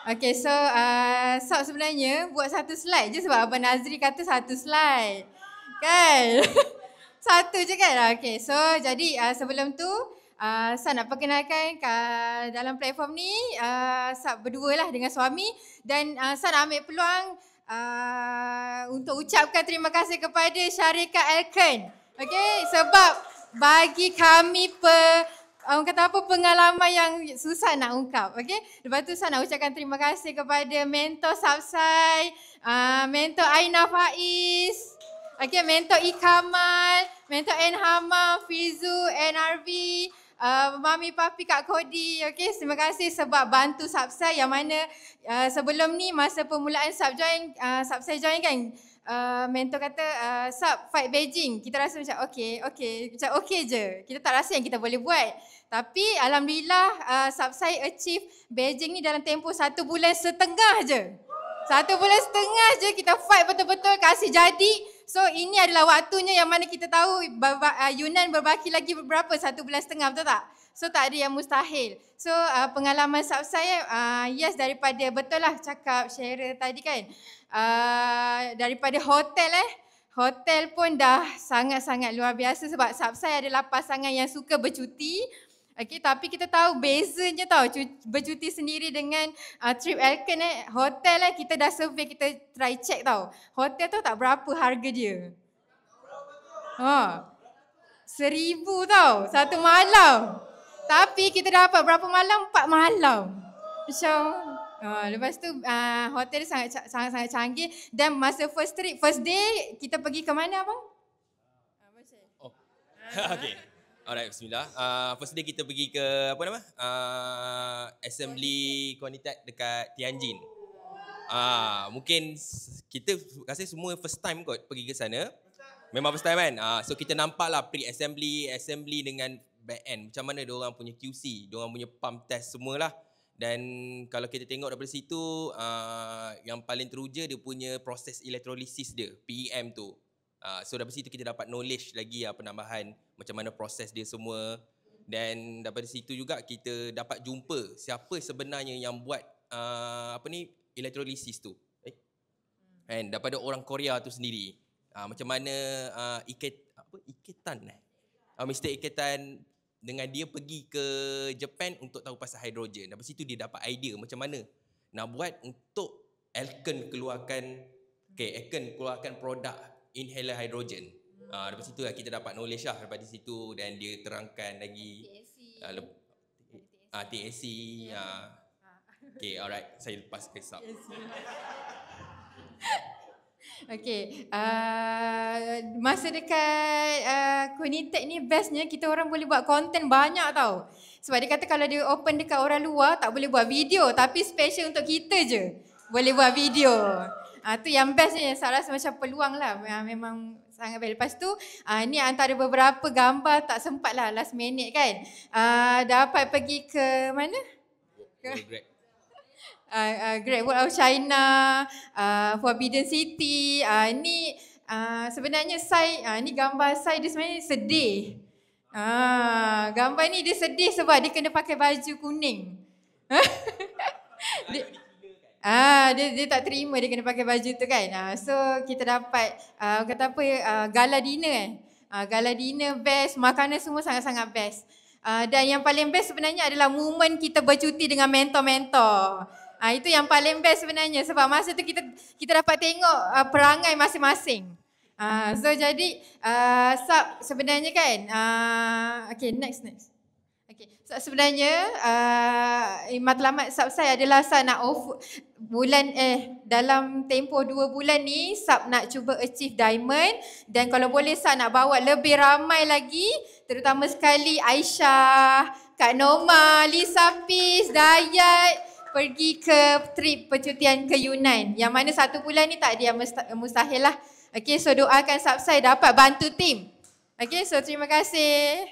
Okay, so Sab sebenarnya buat satu slide je sebab Abang Nazri kata satu slide. Kan? Satu je kan? Okay, so jadi sebelum tu Sab nak perkenalkan dalam platform ni Sab berdua lah dengan suami dan Sab nak ambil peluang untuk ucapkan terima kasih kepada syarikat Elken. Okay, sebab bagi kami orang kata apa, pengalaman yang susah nak ungkap. Okay? Lepas tu saya nak ucapkan terima kasih kepada mentor Subsai, mentor Aina Faiz, okay, mentor Ikamal, mentor Enhama, Fizu, NRV, Mami Papi Kak Kodi. Okay? Terima kasih sebab bantu Subsai yang mana sebelum ni masa permulaan Subsai join kan, mentor kata Sab fight Beijing. Kita rasa macam macam okay je. Kita tak rasa yang kita boleh buat. Tapi alhamdulillah Subsai achieve Beijing ni dalam tempoh 1 bulan setengah je. 1 bulan setengah je kita fight betul-betul kasih jadi. So ini adalah waktunya yang mana kita tahu Yunan berbaki lagi berapa 1 bulan setengah, betul tak? So tak ada yang mustahil. So pengalaman Subsai yes daripada betul lah cakap Sheryl tadi kan. Daripada hotel hotel pun dah sangat-sangat luar biasa sebab Subsai adalah pasangan yang suka bercuti. Okay, tapi kita tahu bezanya bercuti sendiri dengan trip Elken hotel kita dah survey, kita try check tau. Hotel tu tak berapa harga dia. 1,000 tau, 1 malam. Tapi kita dapat berapa malam? 4 malam. Macam lepas tu hotel dia sangat canggih dan masa first day kita pergi ke mana abang? Okay. Alright, bismillah. First day kita pergi ke Assembly Conitact dekat Tianjin. Mungkin kita rasa semua first time kot pergi ke sana. Memang first time kan? So kita nampak lah pre-assembly dengan back end. Macam mana diorang punya QC, diorang punya pump test semualah. Dan kalau kita tengok daripada situ, yang paling teruja dia punya proses elektrolisis dia, PEM tu. So daripada situ kita dapat knowledge lagi penambahan macam mana proses dia semua. Dan daripada situ juga kita dapat jumpa siapa sebenarnya yang buat elektrolisis tu. And daripada orang Korea tu sendiri. Macam mana Mr. Iketan dengan dia pergi ke Japan untuk tahu pasal hidrogen. Daripada situ dia dapat idea macam mana nak buat untuk Elken keluarkan produk inhaler hidrogen. Daripada situ kita dapat knowledge lah daripada situ dan dia terangkan lagi TAC. Okay, alright. Saya lepas ke Sab. Okay, masa dekat Conitact ni bestnya kita orang boleh buat konten banyak tau. Sebab dia kata kalau dia open dekat orang luar tak boleh buat video, tapi special untuk kita je boleh buat video. Tu yang bestnya, saya rasa macam peluang lah, memang sangat baik. Lepas tu ni antara beberapa gambar tak sempat lah last minute kan. Dapat pergi ke mana? Great Wall of China, Forbidden City. Ni sebenarnya ni gambar saya dia sebenarnya sedih. Gambar ni dia sedih sebab dia kena pakai baju kuning. Dia tak terima dia kena pakai baju tu kan. So kita dapat gala dinner gala dinner best, makanan semua sangat-sangat best. Dan yang paling best sebenarnya adalah momen kita bercuti dengan mentor-mentor. Itu yang paling best sebenarnya sebab masa tu kita dapat tengok perangai masing-masing. So jadi sebenarnya kan okay, next. Okay, so sebenarnya matlamat Sab saya adalah Sab nak dalam tempoh 2 bulan ni Sab nak cuba achieve diamond dan kalau boleh Sab nak bawa lebih ramai lagi, terutama sekali Aisyah, Kak Noma, Lisa Peace, Dayat pergi ke trip percutian ke Yunan yang mana 1 bulan ni tak ada yang mustahil lah. Okay, so doakan Subsai dapat bantu tim. Okay, so terima kasih.